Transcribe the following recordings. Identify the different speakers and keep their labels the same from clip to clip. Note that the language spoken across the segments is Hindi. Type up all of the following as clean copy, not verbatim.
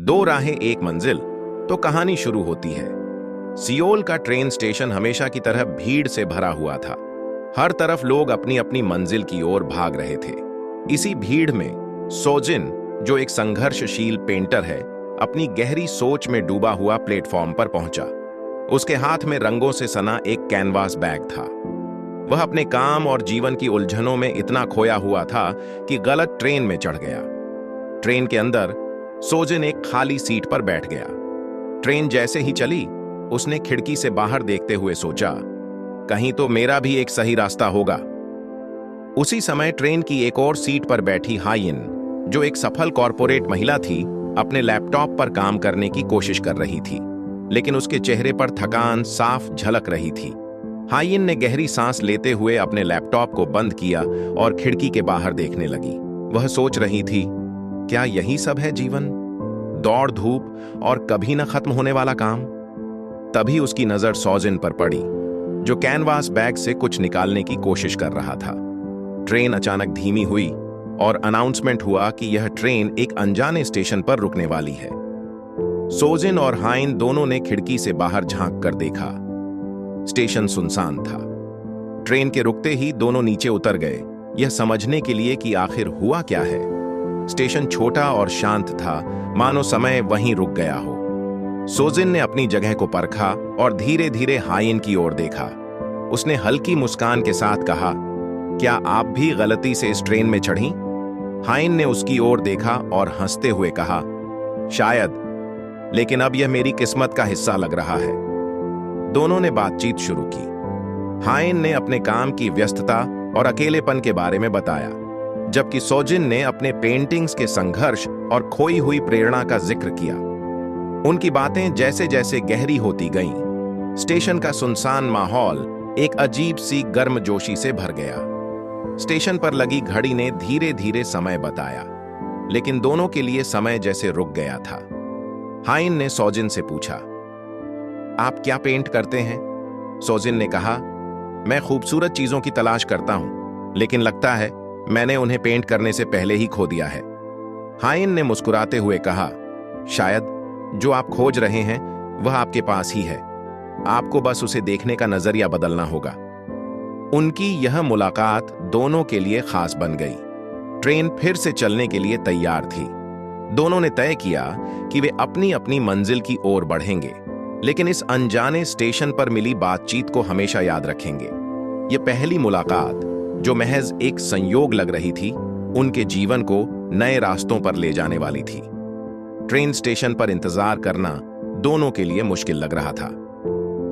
Speaker 1: दो राहें एक मंजिल, तो कहानी शुरू होती है। सियोल का ट्रेन स्टेशन हमेशा की तरह भीड़ से भरा हुआ था। हर तरफ लोग अपनी अपनी मंजिल की ओर भाग रहे थे। इसी भीड़ में सोजिन, जो एक संघर्षशील पेंटर है, अपनी गहरी सोच में डूबा हुआ प्लेटफॉर्म पर पहुंचा। उसके हाथ में रंगों से सना एक कैनवास बैग था। वह अपने काम और जीवन की उलझनों में इतना खोया हुआ था कि गलत ट्रेन में चढ़ गया। ट्रेन के अंदर सोजिन एक खाली सीट पर बैठ गया। ट्रेन जैसे ही चली, उसने खिड़की से बाहर देखते हुए सोचा, कहीं तो मेरा भी एक सही रास्ता होगा। उसी समय ट्रेन की एक और सीट पर बैठी हाइन, जो एक सफल कॉरपोरेट महिला थी, अपने लैपटॉप पर काम करने की कोशिश कर रही थी, लेकिन उसके चेहरे पर थकान साफ झलक रही थी। हाइन ने गहरी सांस लेते हुए अपने लैपटॉप को बंद किया और खिड़की के बाहर देखने लगी। वह सोच रही थी, क्या यही सब है जीवन? दौड़ धूप और कभी न खत्म होने वाला काम। तभी उसकी नजर सोजिन पर पड़ी, जो कैनवास बैग से कुछ निकालने की कोशिश कर रहा था। ट्रेन अचानक धीमी हुई और अनाउंसमेंट हुआ कि यह ट्रेन एक अनजाने स्टेशन पर रुकने वाली है। सोजिन और हाइन दोनों ने खिड़की से बाहर झांक कर देखा। स्टेशन सुनसान था। ट्रेन के रुकते ही दोनों नीचे उतर गए, यह समझने के लिए कि आखिर हुआ क्या है। स्टेशन छोटा और शांत था, मानो समय वहीं रुक गया हो। सोजिन ने अपनी जगह को परखा और धीरे धीरे हाइन की ओर देखा। उसने हल्की मुस्कान के साथ कहा, क्या आप भी गलती से इस ट्रेन में चढ़ी? हाइन ने उसकी ओर देखा और हंसते हुए कहा, शायद, लेकिन अब यह मेरी किस्मत का हिस्सा लग रहा है। दोनों ने बातचीत शुरू की। हाइन ने अपने काम की व्यस्तता और अकेलेपन के बारे में बताया, जबकि सोजिन ने अपने पेंटिंग्स के संघर्ष और खोई हुई प्रेरणा का जिक्र किया। उनकी बातें जैसे जैसे गहरी होती गईं, स्टेशन का सुनसान माहौल एक अजीब सी गर्मजोशी से भर गया। स्टेशन पर लगी घड़ी ने धीरे धीरे समय बताया, लेकिन दोनों के लिए समय जैसे रुक गया था। हाइन ने सोजिन से पूछा, आप क्या पेंट करते हैं? सोजिन ने कहा, मैं खूबसूरत चीजों की तलाश करता हूं, लेकिन लगता है मैंने उन्हें पेंट करने से पहले ही खो दिया है। हाइन ने मुस्कुराते हुए कहा, शायद जो आप खोज रहे हैं वह आपके पास ही है, आपको बस उसे देखने का नजरिया बदलना होगा। उनकी यह मुलाकात दोनों के लिए खास बन गई। ट्रेन फिर से चलने के लिए तैयार थी। दोनों ने तय किया कि वे अपनी अपनी मंजिल की ओर बढ़ेंगे, लेकिन इस अनजाने स्टेशन पर मिली बातचीत को हमेशा याद रखेंगे। यह पहली मुलाकात, जो महज एक संयोग लग रही थी, उनके जीवन को नए रास्तों पर ले जाने वाली थी। ट्रेन स्टेशन पर इंतजार करना दोनों के लिए मुश्किल लग रहा था।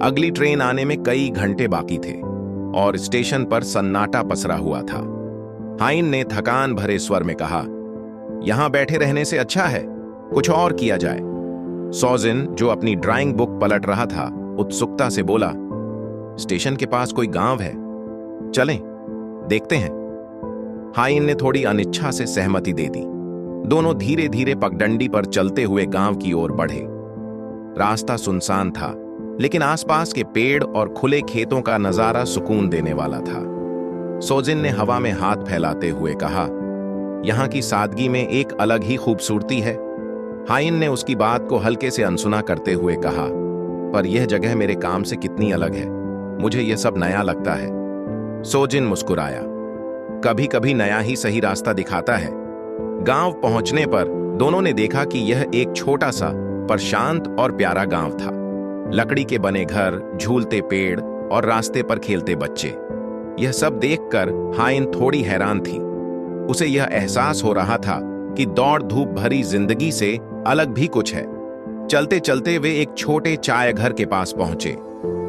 Speaker 1: अगली ट्रेन आने में कई घंटे बाकी थे और स्टेशन पर सन्नाटा पसरा हुआ था। हाइन ने थकान भरे स्वर में कहा, यहां बैठे रहने से अच्छा है कुछ और किया जाए। सोजिन, जो अपनी ड्राइंग बुक पलट रहा था, उत्सुकता से बोला, स्टेशन के पास कोई गांव है, चलें देखते हैं। हाइन ने थोड़ी अनिच्छा से सहमति दे दी। दोनों धीरे धीरे पगडंडी पर चलते हुए गांव की ओर बढ़े। रास्ता सुनसान था, लेकिन आसपास के पेड़ और खुले खेतों का नजारा सुकून देने वाला था। सोजिन ने हवा में हाथ फैलाते हुए कहा, यहां की सादगी में एक अलग ही खूबसूरती है। हाइन ने उसकी बात को हल्के से अनसुना करते हुए कहा, पर यह जगह मेरे काम से कितनी अलग है, मुझे यह सब नया लगता है। सोजिन मुस्कुराया, कभी कभी नया ही सही रास्ता दिखाता है। गांव पहुंचने पर दोनों ने देखा कि यह एक छोटा सा पर शांत और प्यारा गांव था। लकड़ी के बने घर, झूलते पेड़ और रास्ते पर खेलते बच्चे। यह सब देखकर हाइन थोड़ी हैरान थी। उसे यह एहसास हो रहा था कि दौड़ धूप भरी जिंदगी से अलग भी कुछ है। चलते चलते वे एक छोटे चाय घर के पास पहुंचे।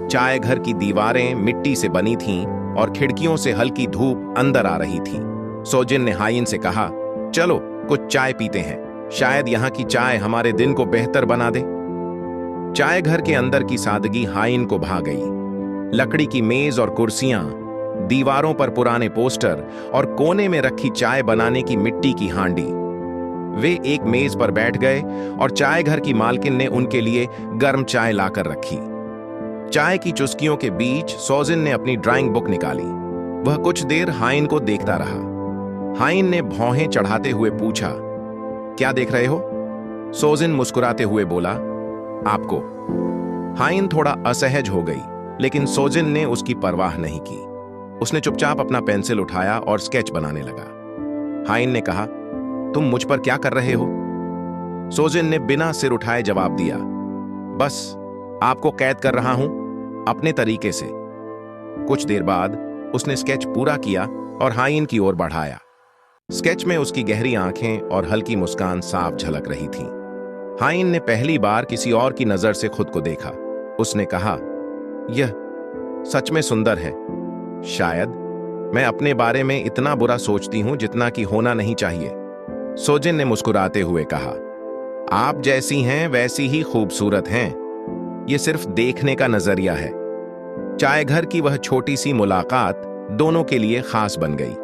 Speaker 1: चाय घर की दीवारें मिट्टी से बनी थीं और खिड़कियों से हल्की धूप अंदर आ रही थी। सोजिन ने हाइन से कहा, चलो कुछ चाय पीते हैं, शायद यहाँ की चाय हमारे दिन को बेहतर बना दे। चाय घर के अंदर की सादगी हाइन को भा गई। लकड़ी की मेज और कुर्सियां, दीवारों पर पुराने पोस्टर और कोने में रखी चाय बनाने की मिट्टी की हांडी। वे एक मेज पर बैठ गए और चाय घर की मालकिन ने उनके लिए गर्म चाय लाकर रखी। चाय की चुस्कियों के बीच सोजिन ने अपनी ड्राइंग बुक निकाली। वह कुछ देर हाइन को देखता रहा। हाइन ने भौहें चढ़ाते हुए पूछा, क्या देख रहे हो? सोजिन मुस्कुराते हुए बोला, आपको। हाइन थोड़ा असहज हो गई, लेकिन सोजिन ने उसकी परवाह नहीं की। उसने चुपचाप अपना पेंसिल उठाया और स्केच बनाने लगा। हाइन ने कहा, तुम मुझ पर क्या कर रहे हो? सोजिन ने बिना सिर उठाए जवाब दिया, बस आपको कैद कर रहा हूं, अपने तरीके से। कुछ देर बाद उसने स्केच पूरा किया और हाइन की ओर बढ़ाया। स्केच में उसकी गहरी आंखें और हल्की मुस्कान साफ झलक रही थीं। हाइन ने पहली बार किसी और की नजर से खुद को देखा। उसने कहा, यह सच में सुंदर है। शायद मैं अपने बारे में इतना बुरा सोचती हूं जितना कि होना नहीं चाहिए। सोजिन ने मुस्कुराते हुए कहा, आप जैसी हैं वैसी ही खूबसूरत हैं। यह सिर्फ देखने का नजरिया है। चाय घर की वह छोटी सी मुलाकात दोनों के लिए खास बन गई।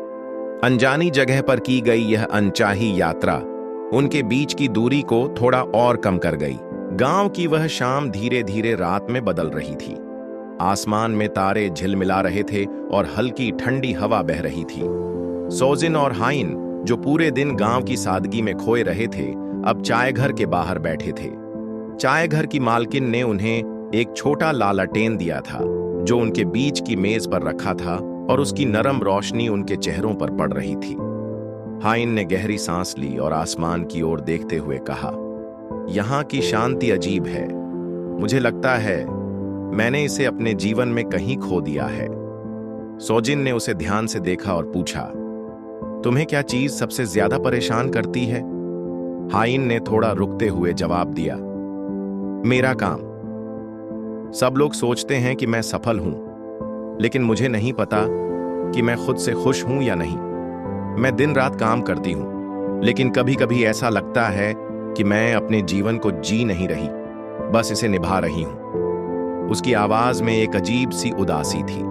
Speaker 1: अनजानी जगह पर की गई यह अनचाही यात्रा उनके बीच की दूरी को थोड़ा और कम कर गई। गांव की वह शाम धीरे धीरे रात में बदल रही थी। आसमान में तारे झिलमिला रहे थे और हल्की ठंडी हवा बह रही थी। सोजिन और हाइन, जो पूरे दिन गांव की सादगी में खोए रहे थे, अब चाय घर के बाहर बैठे थे। चाय घर की मालकिन ने उन्हें एक छोटा लालटेन दिया था, जो उनके बीच की मेज पर रखा था और उसकी नरम रोशनी उनके चेहरों पर पड़ रही थी। हाइन ने गहरी सांस ली और आसमान की ओर देखते हुए कहा, यहाँ की शांति अजीब है। मुझे लगता है मैंने इसे अपने जीवन में कहीं खो दिया है। सोजिन ने उसे ध्यान से देखा और पूछा, तुम्हें क्या चीज सबसे ज्यादा परेशान करती है? हाइन ने थोड़ा रुकते हुए जवाब दिया, मेरा काम। सब लोग सोचते हैं कि मैं सफल हूं, लेकिन मुझे नहीं पता कि मैं खुद से खुश हूं या नहीं। मैं दिन रात काम करती हूं, लेकिन कभी कभी ऐसा लगता है कि मैं अपने जीवन को जी नहीं रही, बस इसे निभा रही हूं। उसकी आवाज में एक अजीब सी उदासी थी।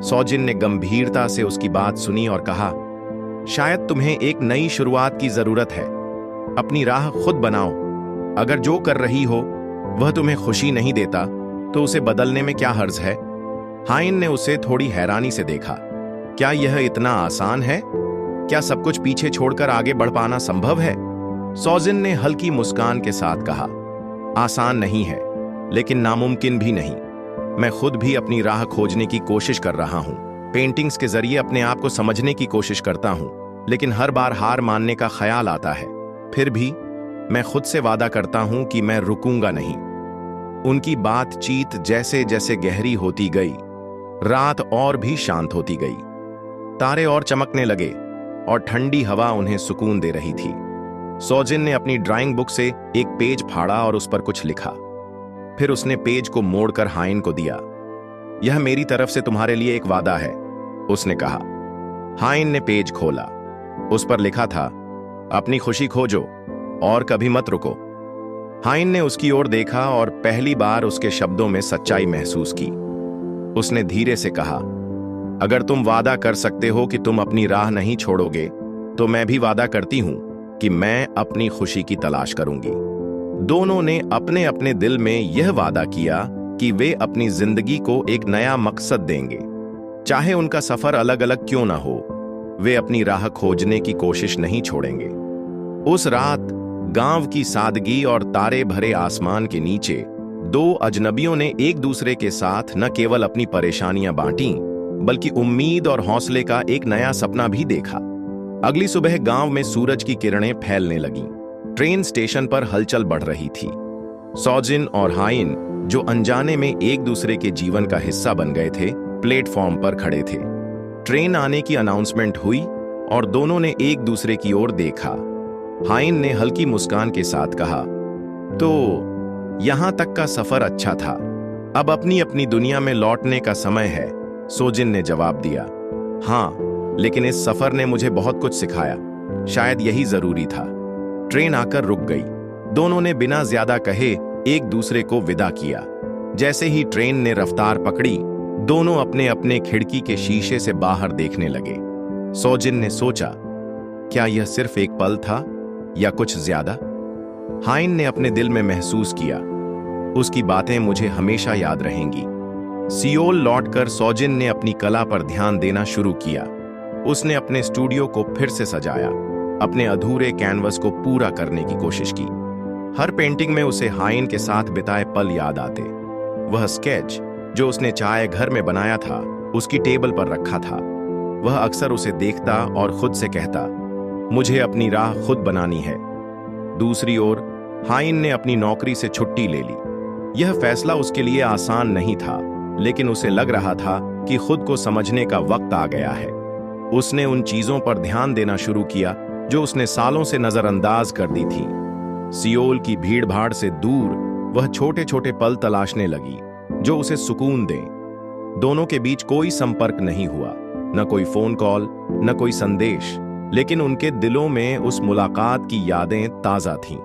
Speaker 1: सोजिन ने गंभीरता से उसकी बात सुनी और कहा, शायद तुम्हें एक नई शुरुआत की जरूरत है। अपनी राह खुद बनाओ। अगर जो कर रही हो वह तुम्हें खुशी नहीं देता, तो उसे बदलने में क्या हर्ज है? हाइन ने उसे थोड़ी हैरानी से देखा। क्या यह इतना आसान है? क्या सब कुछ पीछे छोड़कर आगे बढ़ पाना संभव है? सोजिन ने हल्की मुस्कान के साथ कहा, आसान नहीं है, लेकिन नामुमकिन भी नहीं। मैं खुद भी अपनी राह खोजने की कोशिश कर रहा हूं। पेंटिंग्स के जरिए अपने आप को समझने की कोशिश करता हूं, लेकिन हर बार हार मानने का ख्याल आता है। फिर भी मैं खुद से वादा करता हूं कि मैं रुकूंगा नहीं। उनकी बातचीत जैसे जैसे गहरी होती गई, रात और भी शांत होती गई। तारे और चमकने लगे और ठंडी हवा उन्हें सुकून दे रही थी। सोजिन ने अपनी ड्राइंग बुक से एक पेज फाड़ा और उस पर कुछ लिखा। फिर उसने पेज को मोड़कर हाइन को दिया। यह मेरी तरफ से तुम्हारे लिए एक वादा है, उसने कहा। हाइन ने पेज खोला। उस पर लिखा था, अपनी खुशी खोजो और कभी मत रुको। हाइन ने उसकी ओर देखा और पहली बार उसके शब्दों में सच्चाई महसूस की। उसने धीरे से कहा, अगर तुम वादा कर सकते हो कि तुम अपनी राह नहीं छोड़ोगे, तो मैं भी वादा करती हूं कि मैं अपनी खुशी की तलाश करूंगी। दोनों ने अपने अपने दिल में यह वादा किया कि वे अपनी जिंदगी को एक नया मकसद देंगे। चाहे उनका सफर अलग अलग क्यों ना हो, वे अपनी राह खोजने की कोशिश नहीं छोड़ेंगे। उस रात गांव की सादगी और तारे भरे आसमान के नीचे दो अजनबियों ने एक दूसरे के साथ न केवल अपनी परेशानियां बांटी, बल्कि उम्मीद और हौसले का एक नया सपना भी देखा। अगली सुबह गांव में सूरज की किरणें फैलने लगीं। ट्रेन स्टेशन पर हलचल बढ़ रही थी। सोजिन और हाइन, जो अनजाने में एक दूसरे के जीवन का हिस्सा बन गए थे, प्लेटफॉर्म पर खड़े थे। ट्रेन आने की अनाउंसमेंट हुई और दोनों ने एक दूसरे की ओर देखा। हाइन ने हल्की मुस्कान के साथ कहा, तो यहां तक का सफर अच्छा था, अब अपनी अपनी दुनिया में लौटने का समय है। सोजिन ने जवाब दिया, हां, लेकिन इस सफर ने मुझे बहुत कुछ सिखाया। शायद यही जरूरी था। ट्रेन आकर रुक गई। दोनों ने बिना ज्यादा कहे एक दूसरे को विदा किया। जैसे ही ट्रेन ने रफ्तार पकड़ी, दोनों अपने अपने खिड़की के शीशे से बाहर देखने लगे। सोजिन ने सोचा, क्या यह सिर्फ एक पल था या कुछ ज्यादा? हाइन ने अपने दिल में महसूस किया, उसकी बातें मुझे हमेशा याद रहेंगी। सियोल लौटकर सोजिन ने अपनी कला पर ध्यान देना शुरू किया। उसने अपने स्टूडियो को फिर से सजाया, अपने अधूरे कैनवस को पूरा करने की कोशिश की। हर पेंटिंग में उसे हाइन के साथ बिताए पल याद आते। वह स्केच जो उसने चाय घर में बनाया था उसकी टेबल पर रखा था। वह अक्सर उसे देखता और खुद से कहता, मुझे अपनी राह खुद बनानी है। दूसरी ओर हाइन ने अपनी नौकरी से छुट्टी ले ली। यह फैसला उसके लिए आसान नहीं था, लेकिन उसे लग रहा था कि खुद को समझने का वक्त आ गया है। उसने उन चीजों पर ध्यान देना शुरू किया जो उसने सालों से नजरअंदाज कर दी थी। सियोल की भीड़-भाड़ से दूर वह छोटे-छोटे पल तलाशने लगी जो उसे सुकून दें। दोनों के बीच कोई संपर्क नहीं हुआ, न कोई फोन कॉल, न कोई संदेश, लेकिन उनके दिलों में उस मुलाकात की यादें ताजा थीं।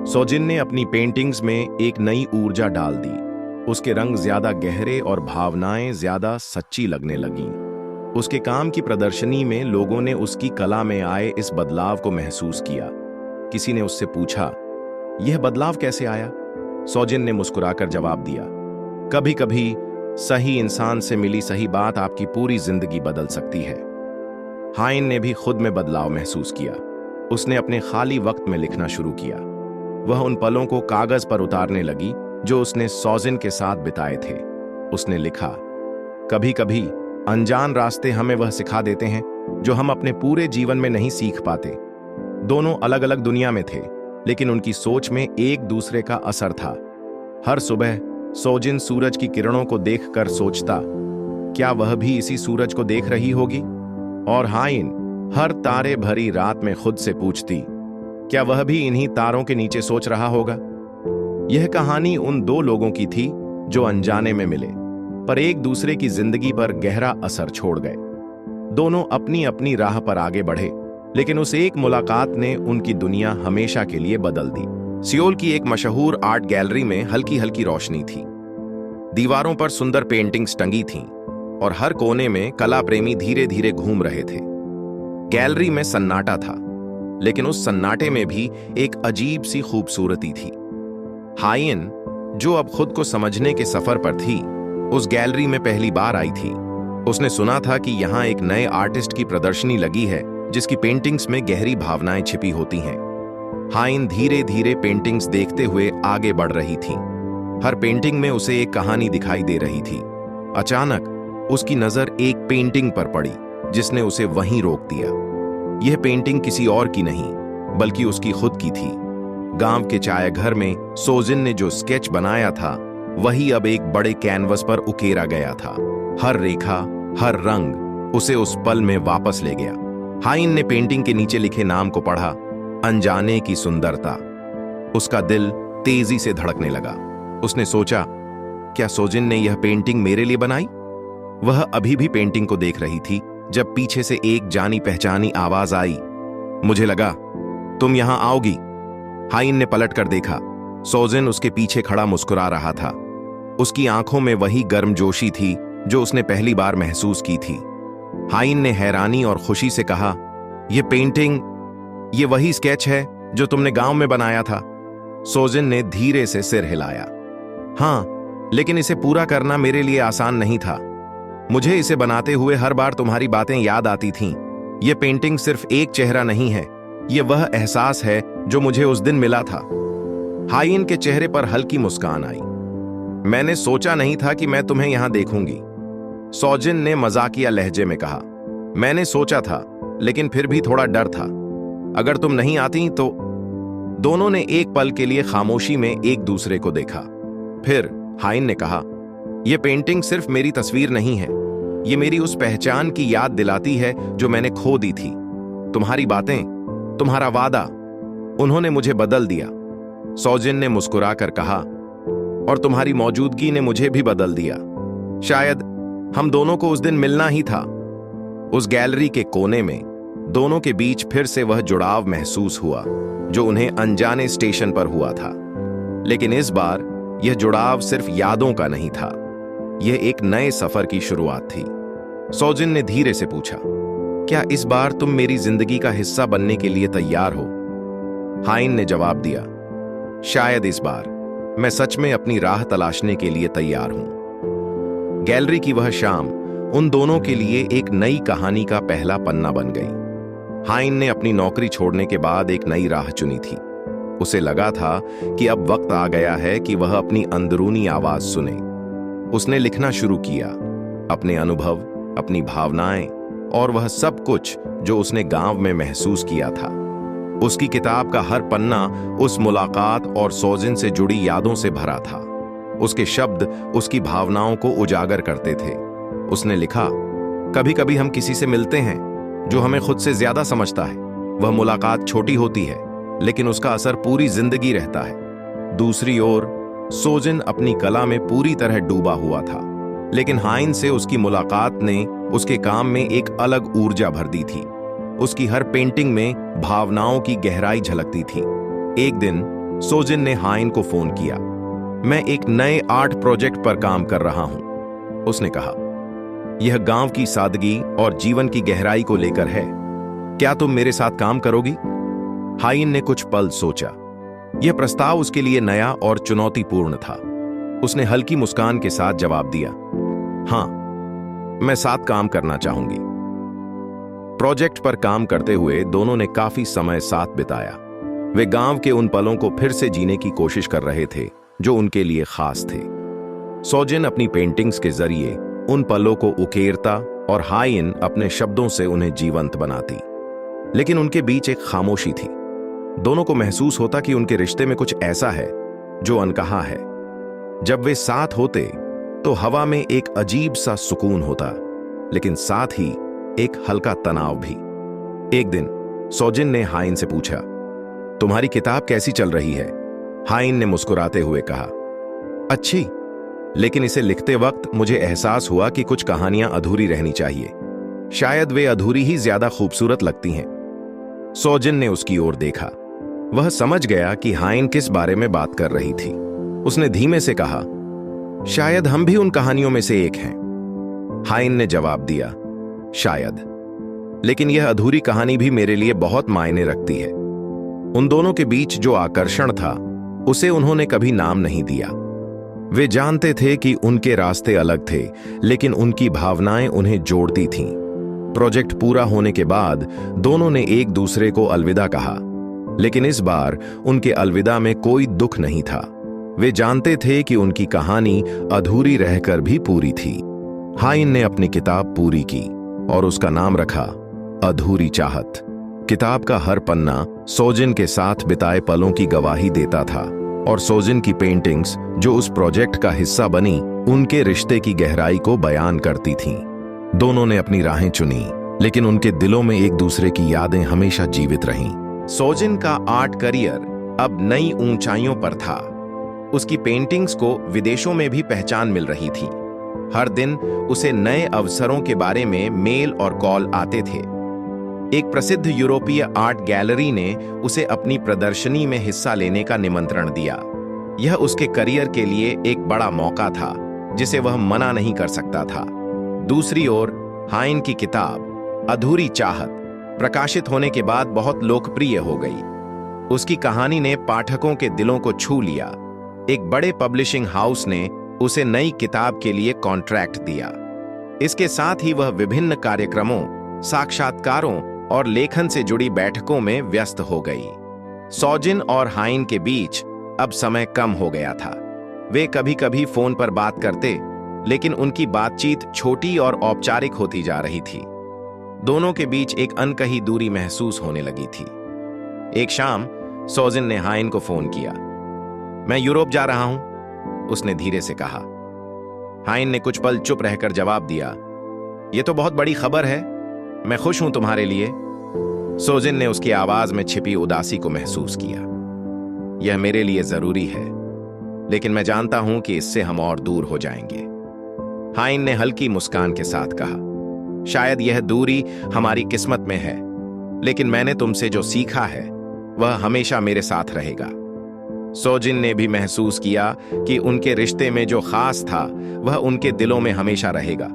Speaker 1: सोजिन ने अपनी पेंटिंग्स में एक नई ऊर्जा डाल दी। उसके रंग ज्यादा गहरे और भावनाएं ज्यादा सच्ची लगने लगीं। उसके काम की प्रदर्शनी में लोगों ने उसकी कला में आए इस बदलाव को महसूस किया। किसी ने उससे पूछा, यह बदलाव कैसे आया? सोजिन ने मुस्कुराकर जवाब दिया, कभी कभी सही इंसान से मिली सही बात आपकी पूरी जिंदगी बदल सकती है। हाइन ने भी खुद में बदलाव महसूस किया। उसने अपने खाली वक्त में लिखना शुरू किया। वह उन पलों को कागज पर उतारने लगी जो उसने सोजिन के साथ बिताए थे। उसने लिखा, कभी कभी अनजान रास्ते हमें वह सिखा देते हैं जो हम अपने पूरे जीवन में नहीं सीख पाते। दोनों अलग अलग दुनिया में थे, लेकिन उनकी सोच में एक दूसरे का असर था। हर सुबह सोजिन सूरज की किरणों को देखकर सोचता, क्या वह भी इसी सूरज को देख रही होगी? और हाइन हर तारे भरी रात में खुद से पूछती, क्या वह भी इन्हीं तारों के नीचे सोच रहा होगा? यह कहानी उन दो लोगों की थी जो अनजाने में मिले, पर एक दूसरे की जिंदगी पर गहरा असर छोड़ गए। दोनों अपनी अपनी राह पर आगे बढ़े, लेकिन उस एक मुलाकात ने उनकी दुनिया हमेशा के लिए बदल दी। सियोल की एक मशहूर आर्ट गैलरी में हल्की हल्की रोशनी थी। दीवारों पर सुंदर पेंटिंग्स टंगी थीं और हर कोने में कला प्रेमी धीरे धीरे घूम रहे थे। गैलरी में सन्नाटा था, लेकिन उस सन्नाटे में भी एक अजीब सी खूबसूरती थी। हाइन, जो अब खुद को समझने के सफर पर थी, उस गैलरी में पहली बार आई थी। उसने सुना था कि यहाँ एक नए आर्टिस्ट की प्रदर्शनी लगी है जिसकी पेंटिंग्स में गहरी भावनाएं छिपी होती हैं। हाइन धीरे धीरे पेंटिंग्स देखते हुए आगे बढ़ रही थी। हर पेंटिंग में उसे एक कहानी दिखाई दे रही थी। अचानक उसकी नजर एक पेंटिंग पर पड़ी जिसने उसे वहीं रोक दिया। यह पेंटिंग किसी और की नहीं, बल्कि उसकी खुद की थी। गांव के चाय घर में सोजिन ने जो स्केच बनाया था, वही अब एक बड़े कैनवस पर उकेरा गया था। हर रेखा, हर रंग उसे उस पल में वापस ले गया। हाइन ने पेंटिंग के नीचे लिखे नाम को पढ़ा, अनजाने की सुंदरता। उसका दिल तेजी से धड़कने लगा। उसने सोचा, क्या सोजिन ने यह पेंटिंग मेरे लिए बनाई? वह अभी भी पेंटिंग को देख रही थी जब पीछे से एक जानी पहचानी आवाज आई, मुझे लगा तुम यहां आओगी। हाइन ने पलट कर देखा। सोजिन उसके पीछे खड़ा मुस्कुरा रहा था। उसकी आंखों में वही गर्मजोशी थी जो उसने पहली बार महसूस की थी। हाइन ने हैरानी और खुशी से कहा, यह पेंटिंग, ये वही स्केच है जो तुमने गांव में बनाया था? सोजिन ने धीरे से सिर हिलाया। हां, लेकिन इसे पूरा करना मेरे लिए आसान नहीं था। मुझे इसे बनाते हुए हर बार तुम्हारी बातें याद आती थीं। यह पेंटिंग सिर्फ एक चेहरा नहीं है, यह वह एहसास है जो मुझे उस दिन मिला था। हाइन के चेहरे पर हल्की मुस्कान आई। मैंने सोचा नहीं था कि मैं तुम्हें यहां देखूंगी, सोजिन ने मजाकिया लहजे में कहा। मैंने सोचा था, लेकिन फिर भी थोड़ा डर था। अगर तुम नहीं आती तो। दोनों ने एक पल के लिए खामोशी में एक दूसरे को देखा। फिर हाइन ने कहा, यह पेंटिंग सिर्फ मेरी तस्वीर नहीं है, यह मेरी उस पहचान की याद दिलाती है जो मैंने खो दी थी। तुम्हारी बातें, तुम्हारा वादा, उन्होंने मुझे बदल दिया। सोजिन ने मुस्कुराकर कहा, और तुम्हारी मौजूदगी ने मुझे भी बदल दिया। शायद हम दोनों को उस दिन मिलना ही था। उस गैलरी के कोने में दोनों के बीच फिर से वह जुड़ाव महसूस हुआ जो उन्हें अनजाने स्टेशन पर हुआ था। लेकिन इस बार यह जुड़ाव सिर्फ यादों का नहीं था, यह एक नए सफर की शुरुआत थी। सोजिन ने धीरे से पूछा, क्या इस बार तुम मेरी जिंदगी का हिस्सा बनने के लिए तैयार हो? हाइन ने जवाब दिया, शायद इस बार मैं सच में अपनी राह तलाशने के लिए तैयार हूं। गैलरी की वह शाम उन दोनों के लिए एक नई कहानी का पहला पन्ना बन गई। हाइन ने अपनी नौकरी छोड़ने के बाद एक नई राह चुनी थी। उसे लगा था कि अब वक्त आ गया है कि वह अपनी अंदरूनी आवाज सुने। उसने लिखना शुरू किया, अपने अनुभव, अपनी भावनाएं और वह सब कुछ जो उसने गांव में महसूस किया था। उसकी किताब का हर पन्ना उस मुलाकात और सोजिन से जुड़ी यादों से भरा था। उसके शब्द उसकी भावनाओं को उजागर करते थे। उसने लिखा, कभी कभी हम किसी से मिलते हैं जो हमें खुद से ज्यादा समझता है। वह मुलाकात छोटी होती है, लेकिन उसका असर पूरी जिंदगी रहता है। दूसरी ओर सोजिन अपनी कला में पूरी तरह डूबा हुआ था, लेकिन हाइन से उसकी मुलाकात ने उसके काम में एक अलग ऊर्जा भर दी थी। उसकी हर पेंटिंग में भावनाओं की गहराई झलकती थी। एक दिन सोजिन ने हाइन को फोन किया। मैं एक नए आर्ट प्रोजेक्ट पर काम कर रहा हूं, उसने कहा। यह गांव की सादगी और जीवन की गहराई को लेकर है। क्या तुम मेरे साथ काम करोगी? हाइन ने कुछ पल सोचा। यह प्रस्ताव उसके लिए नया और चुनौतीपूर्ण था। उसने हल्की मुस्कान के साथ जवाब दिया, हां, मैं साथ काम करना चाहूंगी। प्रोजेक्ट पर काम करते हुए दोनों ने काफी समय साथ बिताया। वे गांव के उन पलों को फिर से जीने की कोशिश कर रहे थे जो उनके लिए खास थे। सोजिन अपनी पेंटिंग्स के जरिए उन पलों को उकेरता और हाइन अपने शब्दों से उन्हें जीवंत बनाती। लेकिन उनके बीच एक खामोशी थी। दोनों को महसूस होता कि उनके रिश्ते में कुछ ऐसा है जो अनकहा है। जब वे साथ होते तो हवा में एक अजीब सा सुकून होता, लेकिन साथ ही एक हल्का तनाव भी। एक दिन सोजिन ने हाइन से पूछा, तुम्हारी किताब कैसी चल रही है? हाइन ने मुस्कुराते हुए कहा, अच्छी, लेकिन इसे लिखते वक्त मुझे एहसास हुआ कि कुछ कहानियां अधूरी रहनी चाहिए। शायद वे अधूरी ही ज्यादा खूबसूरत लगती हैं। सोजिन ने उसकी ओर देखा। वह समझ गया कि हाइन किस बारे में बात कर रही थी। उसने धीमे से कहा, शायद हम भी उन कहानियों में से एक हैं। हाइन ने जवाब दिया, शायद, लेकिन यह अधूरी कहानी भी मेरे लिए बहुत मायने रखती है। उन दोनों के बीच जो आकर्षण था उसे उन्होंने कभी नाम नहीं दिया। वे जानते थे कि उनके रास्ते अलग थे, लेकिन उनकी भावनाएं उन्हें जोड़ती थीं। प्रोजेक्ट पूरा होने के बाद दोनों ने एक दूसरे को अलविदा कहा, लेकिन इस बार उनके अलविदा में कोई दुख नहीं था। वे जानते थे कि उनकी कहानी अधूरी रहकर भी पूरी थी। हाइन ने अपनी किताब पूरी की और उसका नाम रखा अधूरी चाहत। किताब का हर पन्ना सोजिन के साथ बिताए पलों की गवाही देता था, और सोजिन की पेंटिंग्स जो उस प्रोजेक्ट का हिस्सा बनी उनके रिश्ते की गहराई को बयान करती थीं। दोनों ने अपनी राहें चुनी, लेकिन उनके दिलों में एक दूसरे की यादें हमेशा जीवित रहीं। सोजिन का आर्ट करियर अब नई ऊंचाइयों पर था। उसकी पेंटिंग्स को विदेशों में भी पहचान मिल रही थी। हर दिन उसे नए अवसरों के बारे में मेल और कॉल आते थे। एक प्रसिद्ध यूरोपीय आर्ट गैलरी ने उसे अपनी प्रदर्शनी में हिस्सा लेने का निमंत्रण दिया। यह उसके करियर के लिए एक बड़ा मौका था जिसे वह मना नहीं कर सकता था। दूसरी ओर हाइन की किताब अधूरी चाहत प्रकाशित होने के बाद बहुत लोकप्रिय हो गई। उसकी कहानी ने पाठकों के दिलों को छू लिया। एक बड़े पब्लिशिंग हाउस ने उसे नई किताब के लिए कॉन्ट्रैक्ट दिया। इसके साथ ही वह विभिन्न कार्यक्रमों, साक्षात्कारों और लेखन से जुड़ी बैठकों में व्यस्त हो गई। सोजिन और हाइन के बीच अब समय कम हो गया था। वे कभी कभी फोन पर बात करते, लेकिन उनकी बातचीत छोटी और औपचारिक होती जा रही थी। दोनों के बीच एक अनकही दूरी महसूस होने लगी थी। एक शाम सोजिन ने हाइन को फोन किया। मैं यूरोप जा रहा हूं, उसने धीरे से कहा। हाइन ने कुछ पल चुप रहकर जवाब दिया, यह तो बहुत बड़ी खबर है। मैं खुश हूं तुम्हारे लिए। सोजिन ने उसकी आवाज में छिपी उदासी को महसूस किया। यह मेरे लिए जरूरी है, लेकिन मैं जानता हूं कि इससे हम और दूर हो जाएंगे। हाइन ने हल्की मुस्कान के साथ कहा, शायद यह दूरी हमारी किस्मत में है, लेकिन मैंने तुमसे जो सीखा है वह हमेशा मेरे साथ रहेगा। सोजिन ने भी महसूस किया कि उनके रिश्ते में जो खास था वह उनके दिलों में हमेशा रहेगा,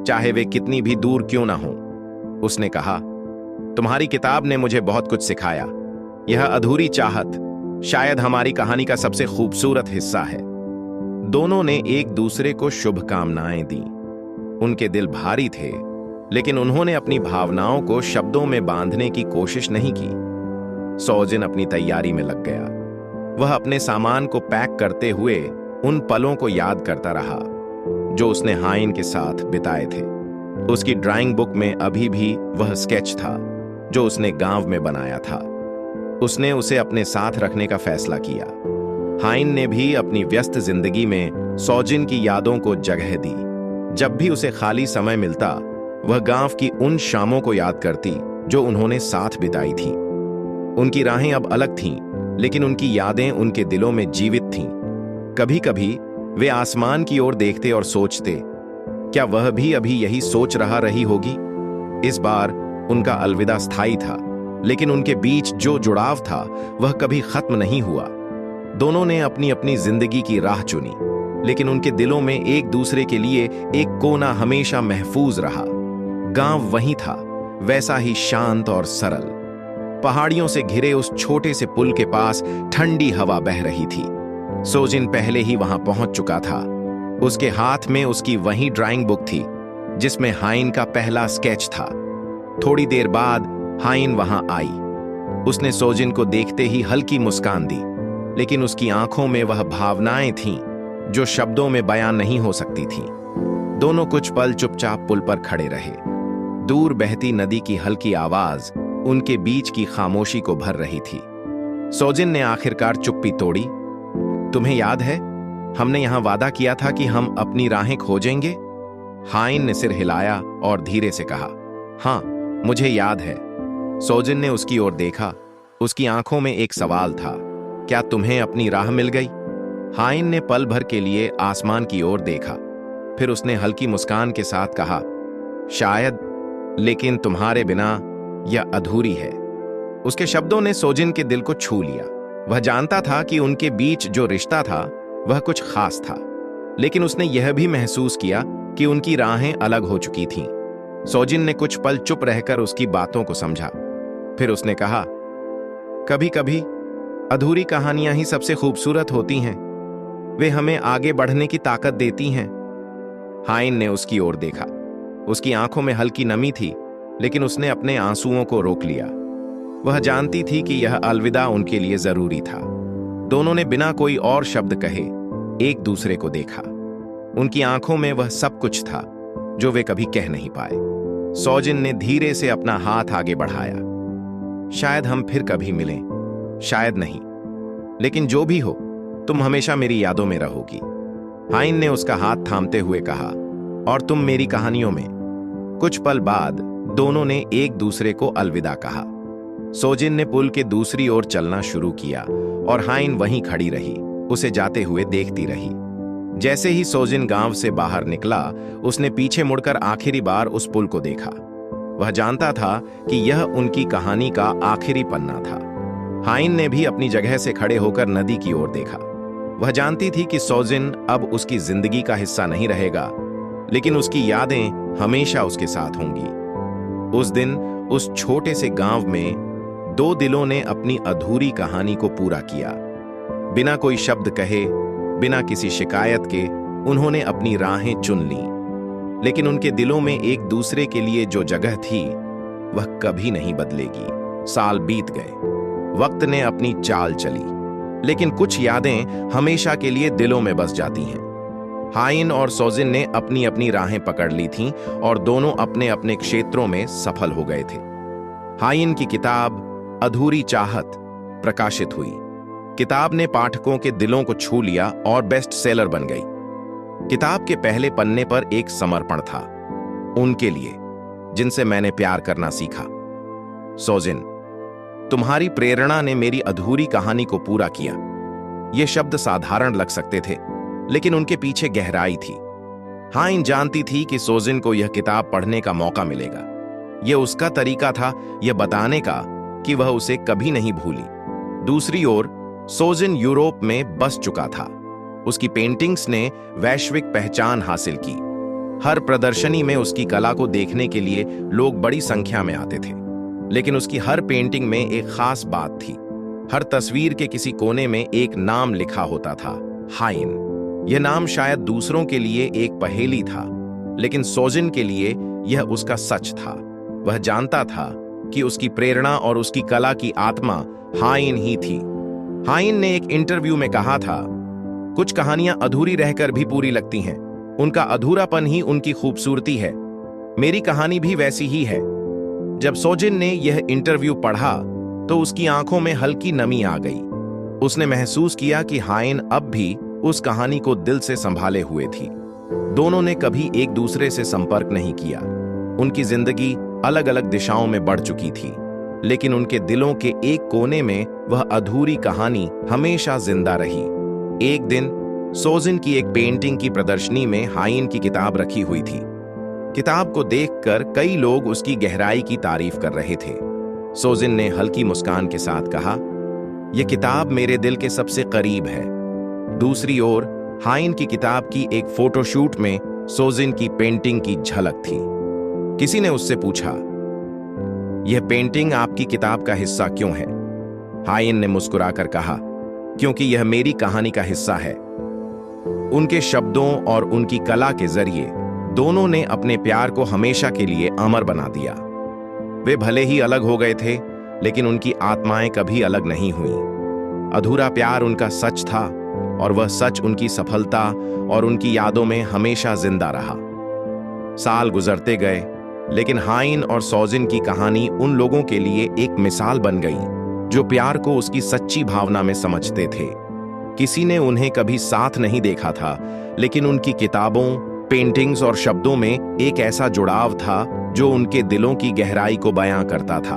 Speaker 1: चाहे वे कितनी भी दूर क्यों ना हों। उसने कहा, तुम्हारी किताब ने मुझे बहुत कुछ सिखाया। यह अधूरी चाहत शायद हमारी कहानी का सबसे खूबसूरत हिस्सा है। दोनों ने एक दूसरे को शुभकामनाएं दी। उनके दिल भारी थे, लेकिन उन्होंने अपनी भावनाओं को शब्दों में बांधने की कोशिश नहीं की। सोजिन अपनी तैयारी में लग गया। वह अपने सामान को पैक करते हुए उन पलों को याद करता रहा जो उसने हाइन के साथ बिताए थे। उसकी ड्राइंग बुक में अभी भी वह स्केच था जो उसने गांव में बनाया था। उसने उसे अपने साथ रखने का फैसला किया। हाइन ने भी अपनी व्यस्त जिंदगी में सौजिन की यादों को जगह दी। जब भी उसे खाली समय मिलता, वह गांव की उन शामों को याद करती जो उन्होंने साथ बिताई थी। उनकी राहें अब अलग थीं, लेकिन उनकी यादें उनके दिलों में जीवित थीं। कभी कभी वे आसमान की ओर देखते और सोचते, क्या वह भी अभी यही सोच रही होगी। इस बार उनका अलविदा स्थायी था, लेकिन उनके बीच जो जुड़ाव था वह कभी खत्म नहीं हुआ। दोनों ने अपनी अपनी जिंदगी की राह चुनी, लेकिन उनके दिलों में एक दूसरे के लिए एक कोना हमेशा महफूज रहा। गांव वही था, वैसा ही शांत और सरल। पहाड़ियों से घिरे उस छोटे से पुल के पास ठंडी हवा बह रही थी। सोजिन पहले ही वहां पहुंच चुका था। उसके हाथ में उसकी वही ड्राइंग बुक थी जिसमें हाइन का पहला स्केच था। थोड़ी देर बाद हाइन वहां आई। उसने सोजिन को देखते ही हल्की मुस्कान दी, लेकिन उसकी आंखों में वह भावनाएं थीं जो शब्दों में बयान नहीं हो सकती थीं। दोनों कुछ पल चुपचाप पुल पर खड़े रहे। दूर बहती नदी की हल्की आवाज उनके बीच की खामोशी को भर रही थी। सोजिन ने आखिरकार चुप्पी तोड़ी। तुम्हें याद है, हमने यहां वादा किया था कि हम अपनी राहें खोजेंगे। हाइन ने सिर हिलाया और धीरे से कहा, हाँ, मुझे याद है। सोजिन ने उसकी ओर देखा। उसकी आंखों में एक सवाल था, क्या तुम्हें अपनी राह मिल गई? हाइन ने पल भर के लिए आसमान की ओर देखा, फिर उसने हल्की मुस्कान के साथ कहा, शायद, लेकिन तुम्हारे बिना यह अधूरी है। उसके शब्दों ने सोजिन के दिल को छू लिया। वह जानता था कि उनके बीच जो रिश्ता था वह कुछ खास था, लेकिन उसने यह भी महसूस किया कि उनकी राहें अलग हो चुकी थीं। सोजिन ने कुछ पल चुप रहकर उसकी बातों को समझा। फिर उसने कहा, कभी कभी अधूरी कहानियां ही सबसे खूबसूरत होती हैं। वे हमें आगे बढ़ने की ताकत देती हैं। हाइन ने उसकी ओर देखा। उसकी आंखों में हल्की नमी थी, लेकिन उसने अपने आंसुओं को रोक लिया। वह जानती थी कि यह अलविदा उनके लिए जरूरी था। दोनों ने बिना कोई और शब्द कहे एक दूसरे को देखा। उनकी आंखों में वह सब कुछ था जो वे कभी कह नहीं पाए। सोजिन ने धीरे से अपना हाथ आगे बढ़ाया। शायद हम फिर कभी मिलें, शायद नहीं, लेकिन जो भी हो, तुम हमेशा मेरी यादों में रहोगी। हाइन ने उसका हाथ थामते हुए कहा, और तुम मेरी कहानियों में। कुछ पल बाद दोनों ने एक दूसरे को अलविदा कहा। सोजिन ने पुल के दूसरी ओर चलना शुरू किया और हाइन वहीं खड़ी रही, उसे जाते हुए देखती रही। जैसे ही सोजिन गांव से बाहर निकला, उसने पीछे मुड़कर आखिरी बार उस पुल को देखा। वह जानता था कि यह उनकी कहानी का आखिरी पन्ना था। हाइन ने भी अपनी जगह से खड़े होकर नदी की ओर देखा। वह जानती थी कि सोजिन अब उसकी जिंदगी का हिस्सा नहीं रहेगा, लेकिन उसकी यादें हमेशा उसके साथ होंगी। उस दिन उस छोटे से गांव में दो दिलों ने अपनी अधूरी कहानी को पूरा किया। बिना कोई शब्द कहे, बिना किसी शिकायत के उन्होंने अपनी राहें चुन लीं। लेकिन उनके दिलों में एक दूसरे के लिए जो जगह थी वह कभी नहीं बदलेगी। साल बीत गए, वक्त ने अपनी चाल चली, लेकिन कुछ यादें हमेशा के लिए दिलों में बस जाती हैं। हाइन और सोजिन ने अपनी अपनी राहें पकड़ ली थीं और दोनों अपने अपने क्षेत्रों में सफल हो गए थे। हाइन की किताब अधूरी चाहत प्रकाशित हुई। किताब ने पाठकों के दिलों को छू लिया और बेस्ट सेलर बन गई। किताब के पहले पन्ने पर एक समर्पण था, उनके लिए जिनसे मैंने प्यार करना सीखा। सोजिन, तुम्हारी प्रेरणा ने मेरी अधूरी कहानी को पूरा किया। ये शब्द साधारण लग सकते थे, लेकिन उनके पीछे गहराई थी। हाइन जानती थी कि सोजिन को यह किताब पढ़ने का मौका मिलेगा। यह उसका तरीका था यह बताने का कि वह उसे कभी नहीं भूली। दूसरी ओर सोजिन यूरोप में बस चुका था। उसकी पेंटिंग्स ने वैश्विक पहचान हासिल की। हर प्रदर्शनी में उसकी कला को देखने के लिए लोग बड़ी संख्या में आते थे, लेकिन उसकी हर पेंटिंग में एक खास बात थी। हर तस्वीर के किसी कोने में एक नाम लिखा होता था, हाइन। यह नाम शायद दूसरों के लिए एक पहेली था, लेकिन सोजिन के लिए यह उसका सच था। वह जानता था कि उसकी प्रेरणा और उसकी कला की आत्मा हाइन ही थी। हाइन ने एक इंटरव्यू में कहा था, कुछ कहानियां अधूरी रहकर भी पूरी लगती हैं। उनका अधूरापन ही उनकी खूबसूरती है। मेरी कहानी भी वैसी ही है। जब सोजिन ने यह इंटरव्यू पढ़ा तो उसकी आंखों में हल्की नमी आ गई। उसने महसूस किया कि हाइन अब भी उस कहानी को दिल से संभाले हुए थी। दोनों ने कभी एक दूसरे से संपर्क नहीं किया। उनकी जिंदगी अलग अलग दिशाओं में बढ़ चुकी थी, लेकिन उनके दिलों के एक कोने में वह अधूरी कहानी हमेशा जिंदा रही। एक दिन सोजिन की एक पेंटिंग की प्रदर्शनी में हाइन की किताब रखी हुई थी। किताब को देखकर कई लोग उसकी गहराई की तारीफ कर रहे थे। सोजिन ने हल्की मुस्कान के साथ कहा, यह किताब मेरे दिल के सबसे करीब है। दूसरी ओर हाइन की किताब की एक फोटोशूट में सोजिन की पेंटिंग की झलक थी। किसी ने उससे पूछा, यह पेंटिंग आपकी किताब का हिस्सा क्यों है? हाइन ने मुस्कुराकर कहा, क्योंकि यह मेरी कहानी का हिस्सा है। उनके शब्दों और उनकी कला के जरिए दोनों ने अपने प्यार को हमेशा के लिए अमर बना दिया। वे भले ही अलग हो गए थे, लेकिन उनकी आत्माएं कभी अलग नहीं हुईं। अधूरा प्यार उनका सच था और वह सच उनकी सफलता और उनकी यादों में हमेशा जिंदा रहा। साल गुजरते गए, लेकिन हाइन और सोजिन की कहानी उन लोगों के लिए एक मिसाल बन गई जो प्यार को उसकी सच्ची भावना में समझते थे। किसी ने उन्हें कभी साथ नहीं देखा था, लेकिन उनकी किताबों, पेंटिंग्स और शब्दों में एक ऐसा जुड़ाव था जो उनके दिलों की गहराई को बयां करता था।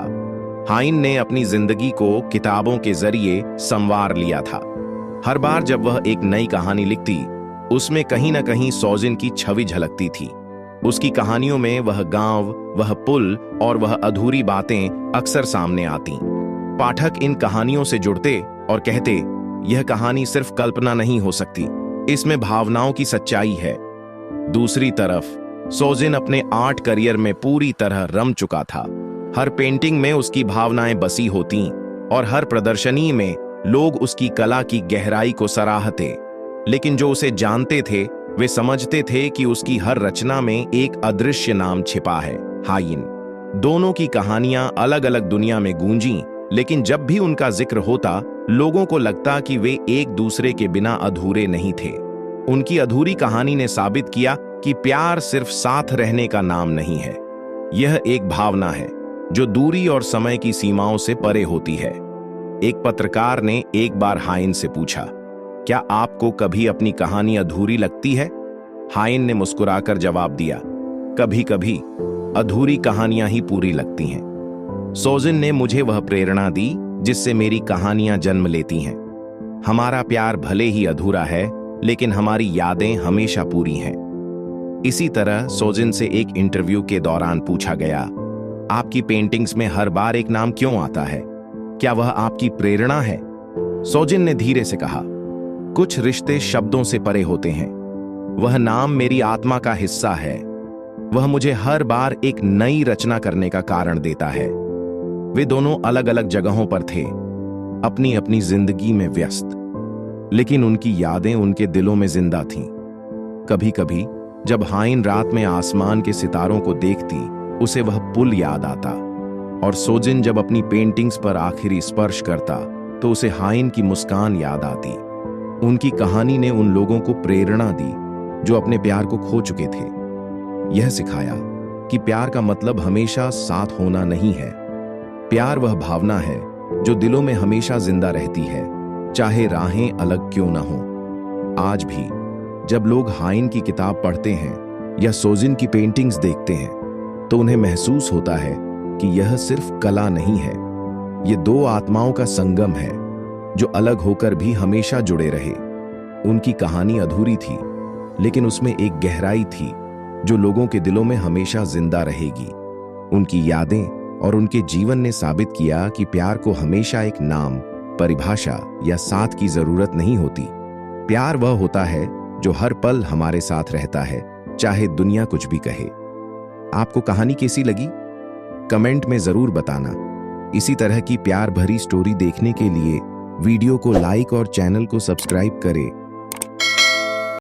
Speaker 1: हाइन ने अपनी जिंदगी को किताबों के जरिए संवार लिया था। हर बार जब वह एक नई कहानी लिखती, उसमें कहीं ना कहीं सोजिन की छवि झलकती थी। उसकी कहानियों में वह गांव, वह पुल और वह अधूरी बातें अक्सर सामने आती। पाठक इन कहानियों से जुड़ते और कहते, यह कहानी सिर्फ कल्पना नहीं हो सकती, इसमें भावनाओं की सच्चाई है। दूसरी तरफ सोजिन अपने आर्ट करियर में पूरी तरह रम चुका था। हर पेंटिंग में उसकी भावनाएं बसी होती और हर प्रदर्शनी में लोग उसकी कला की गहराई को सराहते। लेकिन जो उसे जानते थे वे समझते थे कि उसकी हर रचना में एक अदृश्य नाम छिपा है, हाइन। दोनों की कहानियां अलग अलग दुनिया में गूंजी, लेकिन जब भी उनका जिक्र होता, लोगों को लगता कि वे एक दूसरे के बिना अधूरे नहीं थे। उनकी अधूरी कहानी ने साबित किया कि प्यार सिर्फ साथ रहने का नाम नहीं है, यह एक भावना है जो दूरी और समय की सीमाओं से परे होती है। एक पत्रकार ने एक बार हाइन से पूछा, क्या आपको कभी अपनी कहानी अधूरी लगती है? हाइन ने मुस्कुराकर जवाब दिया, कभी कभी अधूरी कहानियां ही पूरी लगती हैं। सोजिन ने मुझे वह प्रेरणा दी जिससे मेरी कहानियां जन्म लेती हैं। हमारा प्यार भले ही अधूरा है, लेकिन हमारी यादें हमेशा पूरी हैं। इसी तरह सोजिन से एक इंटरव्यू के दौरान पूछा गया, आपकी पेंटिंग्स में हर बार एक नाम क्यों आता है? क्या वह आपकी प्रेरणा है? सोजिन ने धीरे से कहा, कुछ रिश्ते शब्दों से परे होते हैं। वह नाम मेरी आत्मा का हिस्सा है। वह मुझे हर बार एक नई रचना करने का कारण देता है। वे दोनों अलग अलग जगहों पर थे, अपनी अपनी जिंदगी में व्यस्त, लेकिन उनकी यादें उनके दिलों में जिंदा थीं। कभी कभी जब हाइन रात में आसमान के सितारों को देखती, उसे वह पुल याद आता, और सोजिन जब अपनी पेंटिंग्स पर आखिरी स्पर्श करता तो उसे हाइन की मुस्कान याद आती। उनकी कहानी ने उन लोगों को प्रेरणा दी जो अपने प्यार को खो चुके थे। यह सिखाया कि प्यार का मतलब हमेशा साथ होना नहीं है। प्यार वह भावना है जो दिलों में हमेशा जिंदा रहती है, चाहे राहें अलग क्यों ना हो। आज भी जब लोग हाइन की किताब पढ़ते हैं या सोजिन की पेंटिंग्स देखते हैं, तो उन्हें महसूस होता है कि यह सिर्फ कला नहीं है, ये दो आत्माओं का संगम है जो अलग होकर भी हमेशा जुड़े रहे। उनकी कहानी अधूरी थी, लेकिन उसमें एक गहराई थी जो लोगों के दिलों में हमेशा जिंदा रहेगी। उनकी यादें और उनके जीवन ने साबित किया कि प्यार को हमेशा एक नाम, परिभाषा या साथ की जरूरत नहीं होती। प्यार वह होता है जो हर पल हमारे साथ रहता है, चाहे दुनिया कुछ भी कहे। आपको कहानी कैसी लगी? कमेंट में जरूर बताना। इसी तरह की प्यार भरी स्टोरी देखने के लिए वीडियो को लाइक और चैनल को सब्सक्राइब करें।